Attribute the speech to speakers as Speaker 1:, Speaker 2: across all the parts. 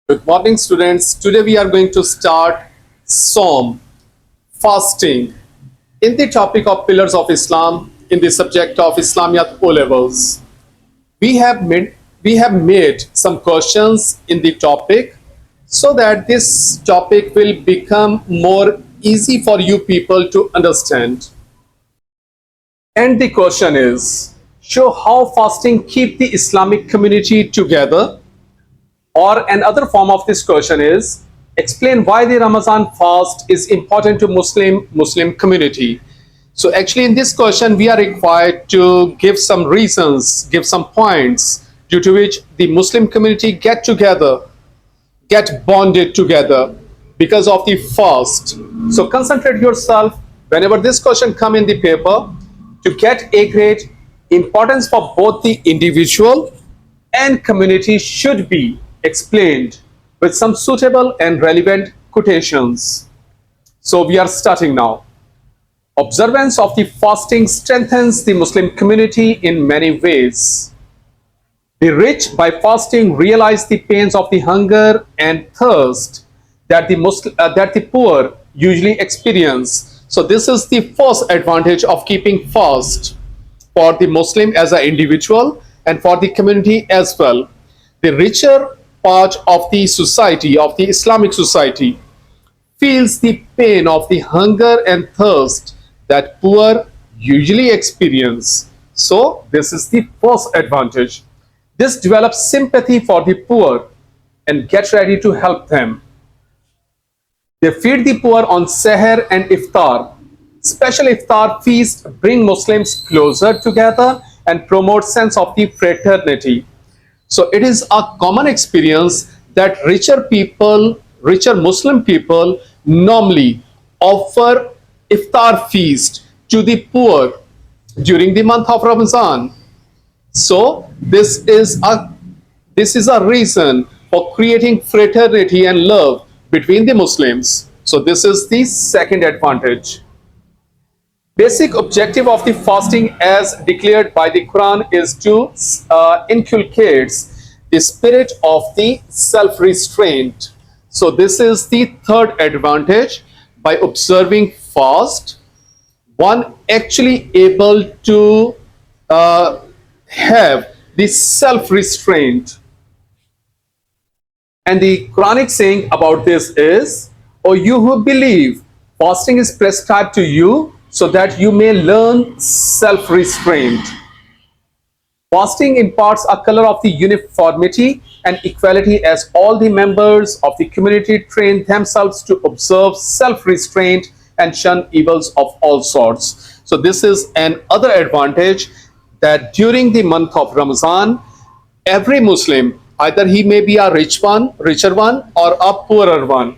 Speaker 1: Good morning, students. Today we are going to start Saum, fasting, in the topic of pillars of Islam in the subject of Islamiyat O levels. We have made some questions in the topic so that this topic will become more easy for you people to understand. And the question is, show how fasting keep the Islamic community together. Or another form of this question is, explain why the Ramadan fast is important to Muslim community. So actually in this question we are required to give some reasons, give some points due to which the Muslim community get together, get bonded together because of the fast. So concentrate yourself whenever this question come in the paper to get a grade. Importance for both the individual and community should be explained with some suitable and relevant quotations. So we are starting now. Observance of the fasting strengthens the Muslim community in many ways. The rich by fasting realize the pains of the hunger and thirst that the poor usually experience. So this is the first advantage of keeping fast for the Muslim as an individual and for the community as well. The richer part of the society, of the Islamic society, feels the pain of the hunger and thirst that poor usually experience. So this is the first advantage. This develops sympathy for the poor and get ready to help them. They feed the poor on Seher and Iftar. Special Iftar feasts bring Muslims closer together and promote sense of the fraternity. So it is a common experience that richer Muslim people normally offer iftar feast to the poor during the month of Ramadan. So this is a reason for creating fraternity and love between the Muslims. So this is the second advantage. Basic objective of the fasting as declared by the Quran is to inculcate the spirit of the self-restraint. So this is the third advantage. By observing fast, one actually able to have the self-restraint. And the Quranic saying about this is, O you who believe, fasting is prescribed to you so that you may learn self-restraint. Fasting imparts a color of the uniformity and equality as all the members of the community train themselves to observe self-restraint and shun evils of all sorts. So this is another advantage, that during the month of Ramadan, every Muslim, either he may be a richer one, or a poorer one,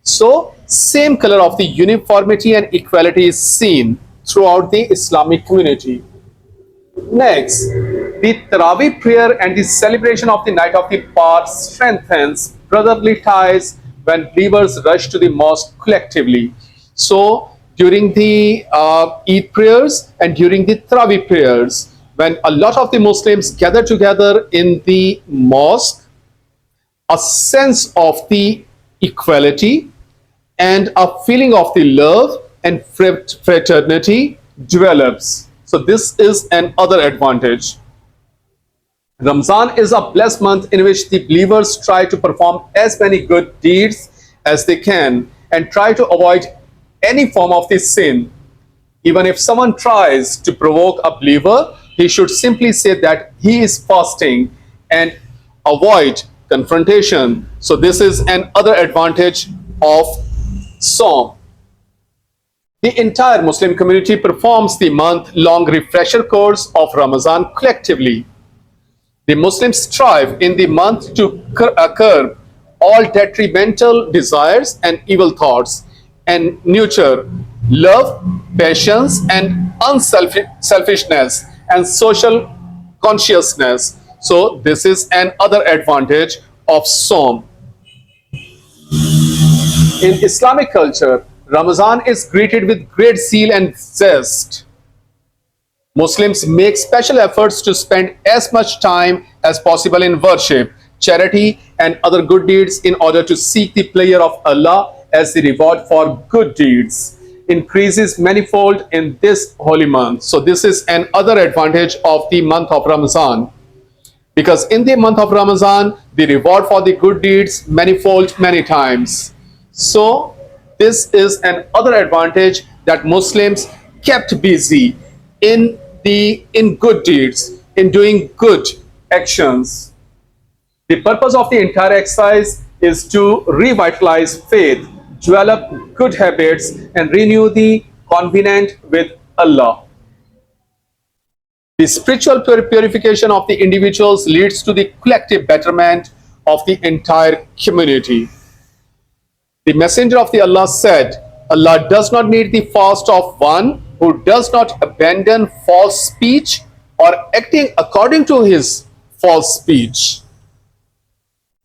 Speaker 1: so same color of the uniformity and equality is seen throughout the Islamic community. Next, the Tarawih prayer and the celebration of the night of the Fast strengthens brotherly ties when believers rush to the mosque collectively. So during the Eid prayers and during the Tarawih prayers, when a lot of the Muslims gather together in the mosque, a sense of the equality and a feeling of the love and fraternity develops. So this is another advantage. Ramzan is a blessed month in which the believers try to perform as many good deeds as they can and try to avoid any form of this sin. Even if someone tries to provoke a believer, he should simply say that he is fasting and avoid confrontation. So this is another advantage of Saum. The entire Muslim community performs the month-long refresher course of Ramadan collectively. The Muslims strive in the month to curb all detrimental desires and evil thoughts and nurture love, patience, and unselfishness and social consciousness. So this is another advantage of Saum. In Islamic culture, Ramadan is greeted with great zeal and zest. Muslims make special efforts to spend as much time as possible in worship, charity and other good deeds in order to seek the pleasure of Allah as the reward for good deeds increases manifold in this holy month. So this is another advantage of the month of Ramadan, because in the month of Ramadan the reward for the good deeds manifold many times. So this is another advantage, that Muslims kept busy in good deeds, in doing good actions. The purpose of the entire exercise is to revitalize faith, develop good habits, and renew the covenant with Allah. The spiritual purification of the individuals leads to the collective betterment of the entire community. The Messenger of the Allah said, Allah does not need the fast of one who does not abandon false speech or acting according to his false speech.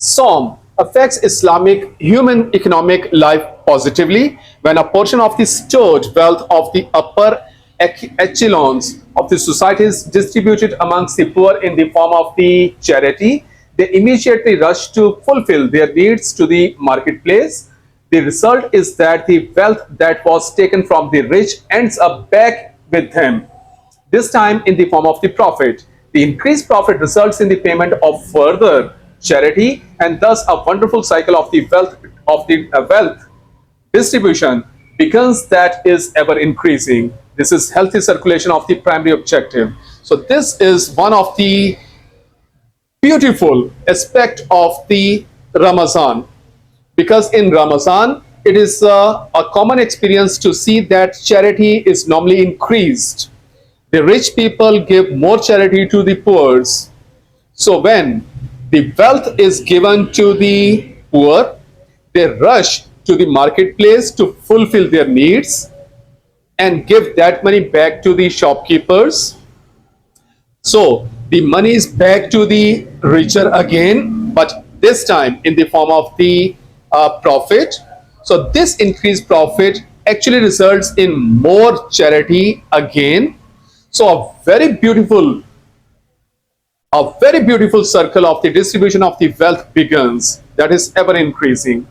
Speaker 1: Saum affects Islamic human economic life positively when a portion of the stored wealth of the upper echelons of the society is distributed amongst the poor in the form of the charity. They immediately rush to fulfill their needs to the marketplace. The result is that the wealth that was taken from the rich ends up back with them, this time in the form of the profit. The increased profit results in the payment of further charity, and thus a wonderful cycle of the wealth distribution begins that is ever increasing. This is healthy circulation of the primary objective. So this is one of the beautiful aspect of the Ramadan, because in Ramadan it is a common experience to see that charity is normally increased. The rich people give more charity to the poor. So when the wealth is given to the poor, they rush to the marketplace to fulfill their needs and give that money back to the shopkeepers. So the money is back to the richer again, but this time in the form of the profit. So this increased profit actually results in more charity again. So a very beautiful circle of the distribution of the wealth begins, that is ever increasing.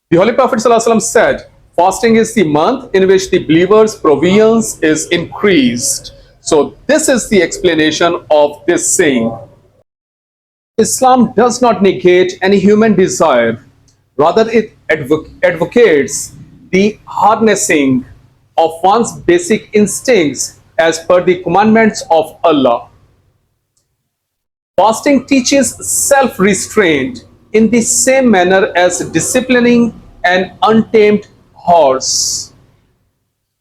Speaker 1: The Holy Prophet ﷺ said, fasting is the month in which the believer's provisions is increased. So this is the explanation of this saying. Islam does not negate any human desire. Rather, it advocates the harnessing of one's basic instincts as per the commandments of Allah. Fasting teaches self-restraint in the same manner as disciplining an untamed horse.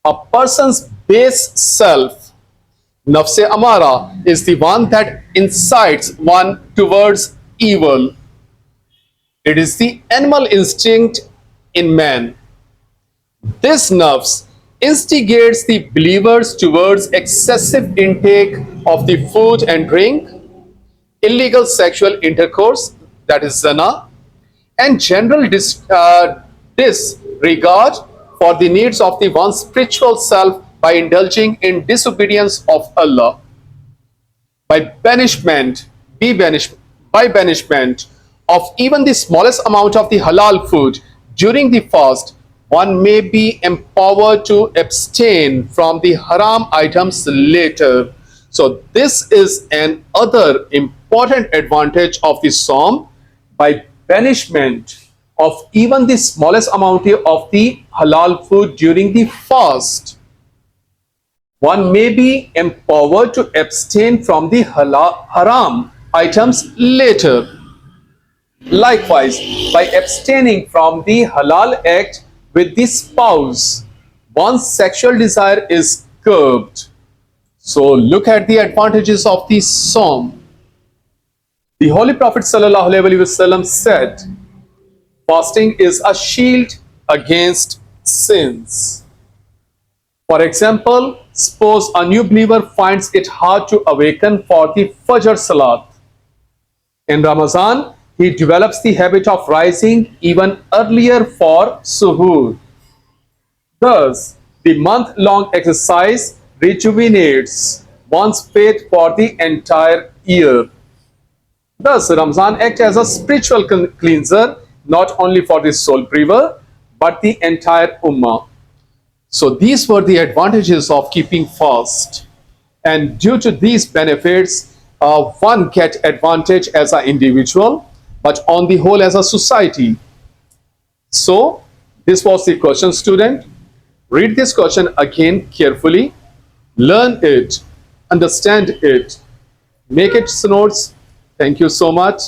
Speaker 1: A person's base self, nafse amara, is the one that incites one towards evil. It is the animal instinct in man. This nafs instigates the believers towards excessive intake of the food and drink, illegal sexual intercourse, that is zina, and general disregard for the needs of the one's spiritual self by indulging in disobedience of Allah. By banishment of even the smallest amount of the halal food during the fast, one may be empowered to abstain from the haram items later. So this is another important advantage of the Saum. By banishment of even the smallest amount of the halal food during the fast, one may be empowered to abstain from the haram items later. Likewise, by abstaining from the halal act with the spouse, one's sexual desire is curbed. So look at the advantages of the Saum. The Holy Prophet ﷺ said, fasting is a shield against sins. For example, suppose a new believer finds it hard to awaken for the Fajr Salat. In Ramadan, he develops the habit of rising even earlier for Suhoor. Thus, the month-long exercise rejuvenates one's faith for the entire year. Thus, Ramzan acts as a spiritual cleanser, not only for the soul breather, but the entire ummah. So these were the advantages of keeping fast. And due to these benefits, one get advantage as an individual, but on the whole as a society. So this was the question, student. Read this question again carefully, learn it, understand it, make it notes. Thank you so much.